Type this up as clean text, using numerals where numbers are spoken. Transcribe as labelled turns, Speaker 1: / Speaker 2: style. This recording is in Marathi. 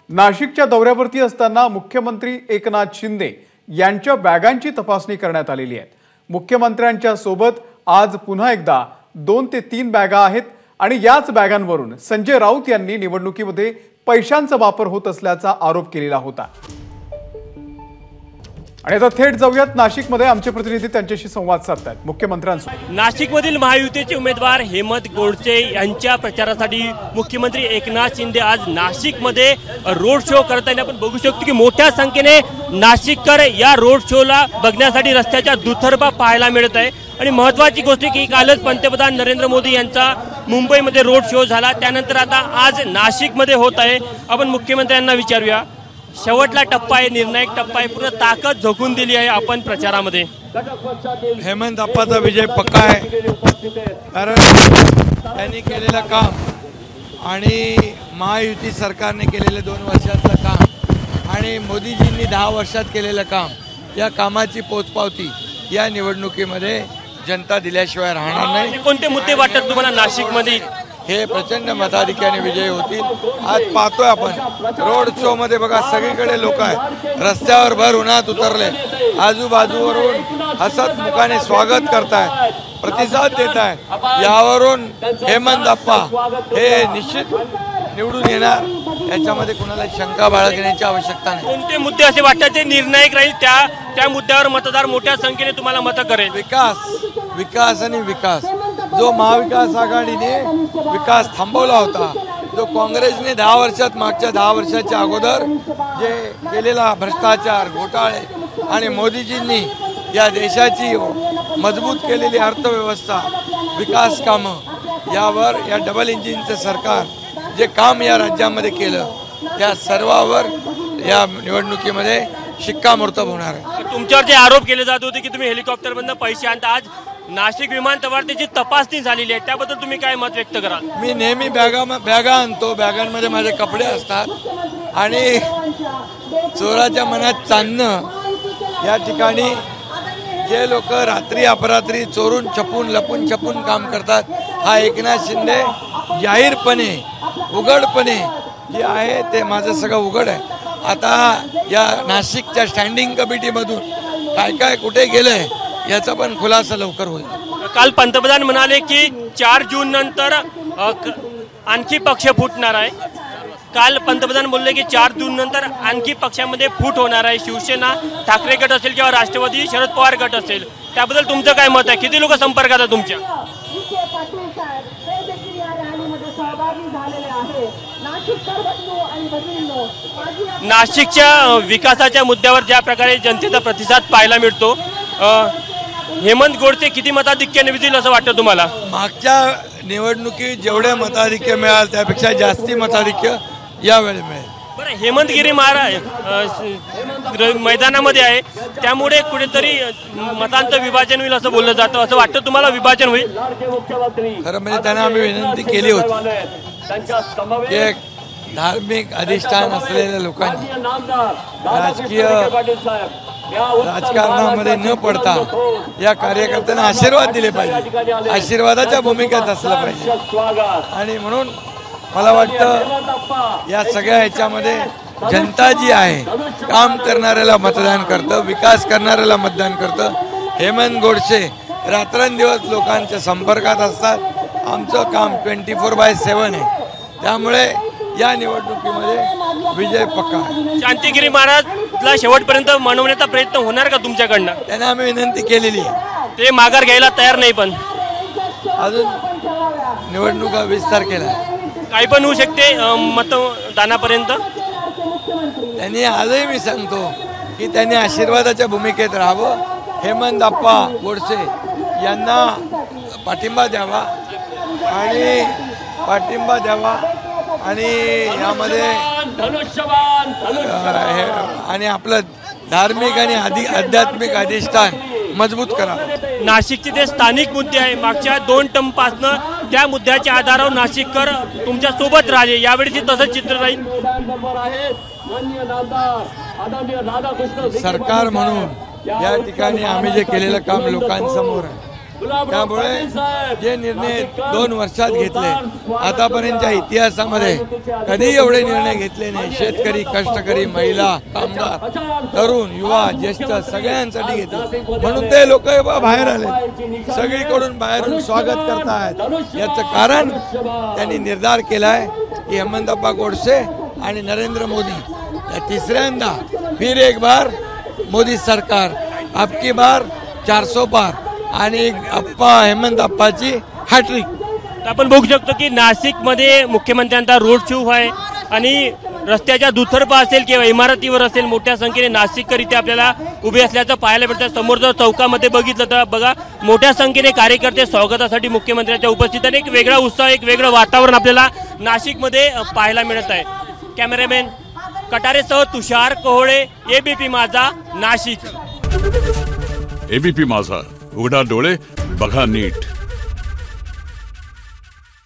Speaker 1: नाशिकच्या दौऱ्यावरती असताना मुख्यमंत्री एकनाथ शिंदे यांच्या बॅगांची तपासणी करण्यात आलेली आहे। मुख्यमंत्र्यांच्या सोबत आज पुन्हा एकदा 2 ते 3 बॅगा आहेत आणि याच बॅगांवरून संजय राऊत यांनी निवडणुकीमध्ये पैशांचा वापर होत असल्याचा आरोप केलेला होता। आणि आता थेट जाऊयात नाशिकमध्ये आमचे प्रतिनिधी त्यांच्याशी संवाद साधतात मुख्यमंत्र्यांसोबत।
Speaker 2: नाशिकमधील महायुतीचे उमेदवार हेमंत गोडसे यांच्या प्रचारासाठी मुख्यमंत्री एकनाथ शिंदे आज नाशिकमध्ये रोड शो करताना आपण बघू शकतो की मोठ्या संख्येने नाशिककर या रोड शोला बघण्यासाठी रस्त्याच्या दुतर्फा पाहायला मिळत आहे। आणि महत्त्वाची गोष्ट की कालच पंतप्रधान नरेंद्र मोदी यांचा मुंबईमध्ये रोड शो झाला, त्यानंतर आता आज नाशिकमध्ये होत आहे। आपण मुख्यमंत्र्यांना विचारूया, शेवटला टप्पा आहे, निर्णायक टप्पा आहे, पूर्ण ताकद झोकून दिली आहे आपण प्रचारामध्ये।
Speaker 3: हेमंत अप्पाचा विजय पक्का आहे, कारण त्यांनी केलेलं काम आणि महायुती सरकारने केलेलं 2 वर्षातलं काम आणि मोदीजींनी 10 वर्षात केलेलं काम, या कामाची पोचपावती या निवडणुकीमध्ये जनता दिल्याशिवाय राहणार नाही।
Speaker 2: कोणते मुद्दे वाटतात तुम्हाला नाशिकमध्ये
Speaker 3: हे प्रचंड मताधिक्याने विजयी होतील? आज पाहतोय आपण रोड शो मध्ये बघा, सगळीकडे लोक आहेत, रस्त्यावर भर उन्हात उतरले, आजूबाजूवरून हसत मुखाने स्वागत करतायत, प्रतिसाद देत आहे। यावरून हेमंत अप्पा हे निश्चित निवडून येणार, याच्यामध्ये कुणाला शंका बाळगण्याची आवश्यकता नाही।
Speaker 2: कोणते मुद्दे असे वाटतात ते निर्णायक राहील, त्या मुद्द्यावर मतदार मोठ्या संख्येने तुम्हाला मत करेल?
Speaker 3: विकास आणि विकास। जो महाविकास आघाडीने विकास थांबवला होता, जो काँग्रेसने 10 वर्षात, मागच्या 10 वर्षाच्या अगोदर जे केलेला भ्रष्टाचार, घोटाळे आणि मोदीजींनी या देशाची मजबूत केलेली अर्थव्यवस्था, विकास कामं, यावर या डबल इंजिनचं सरकार जे काम या राज्यामध्ये केलं, त्या सर्वावर या निवडणुकीमध्ये शिक्कामोर्तब होणार आहे।
Speaker 2: तुमच्यावर जे आरोप केले जात होते की तुम्ही हेलिकॉप्टरमधून पैसे आणता, आज नाशिक विमानतळावर त्याची तपासणी झालेली आहे, त्याबद्दल तुम्ही काय मत व्यक्त कराल?
Speaker 3: मी नेहमी बॅगा आणतो, बॅगांमध्ये माझे कपडे असतात आणि चोराच्या मनात चांदणं, या ठिकाणी जे लोक रात्री अपरात्री चोरून छपून लपून छपून काम करतात, हा एकनाथ शिंदे जाहीरपणे उघडपणे जे आहे ते माझं सगळं उघड आहे। आता या नाशिकच्या स्टँडिंग कमिटीमधून काय काय कुठे गेलंय याचा पण खुलासा लवकर होईल।
Speaker 2: काल पंतप्रधान म्हणाले की 4 जून नंतर आणखी पक्ष फुटणार आहे। काल पंतप्रधान बोलले की 4 जून नंतर आणखी पक्षामध्ये फूट होणार आहे, शिवसेना, ठाकरे गट असेल किंवा राष्ट्रवादी शरद पवार गट असेल, त्याबद्दल तुमचं काय मत आहे? किती लोक संपर्कात आहेत तुमच्या? नाशिकच्या विकासाच्या मुद्द्यावर ज्या प्रकारे जनतेचा प्रतिसाद पाहायला मिळतो, हेमंत गोडसे किती मताधिक्याने विजयी असं वाटतं तुम्हाला?
Speaker 3: मागच्या निवडणुकीत जेवढे मताधिक्य मिळाल त्यापेक्षा जास्ती मताधिक्य यावेळी मिळेल।
Speaker 2: बरं, हेमंतगिरी महाराज मैदानामध्ये आहे, त्यामुळे कुठेतरी मतांचं विभाजन होईल असं बोललं जातं, असं वाटतं तुम्हाला विभाजन होईल?
Speaker 3: खरं म्हणजे त्यांना आम्ही विनंती केली होती की धार्मिक अधिष्ठान असलेल्या लोकांनी राजकारणामध्ये न पडता या कार्यकर्त्यांना आशीर्वाद दिले पाहिजे, आशीर्वादाच्या भूमिकेत असलं पाहिजे। आणि म्हणून मला वाटतं या सगळ्या ह्याच्यामध्ये जनता जी आहे, काम करणाऱ्याला मतदान करतं, विकास करणाऱ्याला मतदान करतं। हेमंत गोडसे रात्रंदिवस लोकांच्या संपर्कात असतात, आमचं काम 24/7 आहे, त्यामुळे या निवडणुकीमध्ये विजय पक्का आहे।
Speaker 2: शांतिगिरी महाराजला शेवटपर्यंत मनवण्याचा प्रयत्न होणार का तुमच्याकडनं?
Speaker 3: त्यांना आम्ही विनंती केलेली आहे,
Speaker 2: ते माघार घ्यायला तयार नाही, पण
Speaker 3: अजून निवडणुका 20 तारखेला
Speaker 2: काही पण होऊ शकते मतदानापर्यंत।
Speaker 3: त्यांनी आजही मी सांगतो की त्यांनी आशीर्वादाच्या भूमिकेत राहावं, हेमंत अप्पा गोडसे यांना पाठिंबा द्यावा आणि यामध्ये आणि आपलं धार्मिक आणि आध्यात्मिक अधिष्ठान मजबूत करा।
Speaker 2: नाशिकचे ते स्थानिक मुद्दे आहे, मागच्या 2 टर्मपासनं त्या मुद्द्याच्या आधारावर नाशिककर तुमच्या सोबत राहिले, यावेळी तसंच चित्र राहील?
Speaker 3: सरकार म्हणून या ठिकाणी आम्ही जे केलेलं काम लोकांसमोर आहे, त्यामुळे जे निर्णय 2 वर्षात घेतले आतापर्यंतच्या इतिहासामध्ये कधी एवढे निर्णय घेतले नाही. शेतकरी, कष्टकरी, महिला, कामगार, तरुण, युवा, ज्येष्ठ सगळ्यांसाठी घेतले. म्हणून ते लोक बाहेर आले, सगळीकडून बाहेरून स्वागत करतायत. याचं कारण त्यांनी निर्धार केलाय की हेमंतप्पा गोडसे आणि नरेंद्र मोदी या तिसऱ्यांदा फिर एक बार मोदी सरकार, अबकी बार 400 पार आणि हेमंत अप्पाची हॅट्रिक.
Speaker 2: आपण बघू शकतो की नाशिकमध्ये मुख्यमंत्र्यांचा रोड शो आहे आणि रस्त्याच्या दुतर्फा असेल किंवा इमारतीवर असेल मोठ्या संख्येने नाशिककर इथे आपल्याला उभे असल्याचं पाहायला मिळतं. समोर जर चौकामध्ये बघितलं तर बघा मोठ्या संख्येने कार्यकर्ते स्वागतासाठी मुख्यमंत्र्यांच्या उपस्थित. एक वेगळा उत्साह, एक वेगळं वातावरण आपल्याला नाशिकमध्ये पाहायला मिळत आहे. कॅमेरामॅन कटारेसह तुषार कोहळे, एबीपी माझा, नाशिक.
Speaker 4: एबीपी माझा, उघडा डोळे बघा नीट.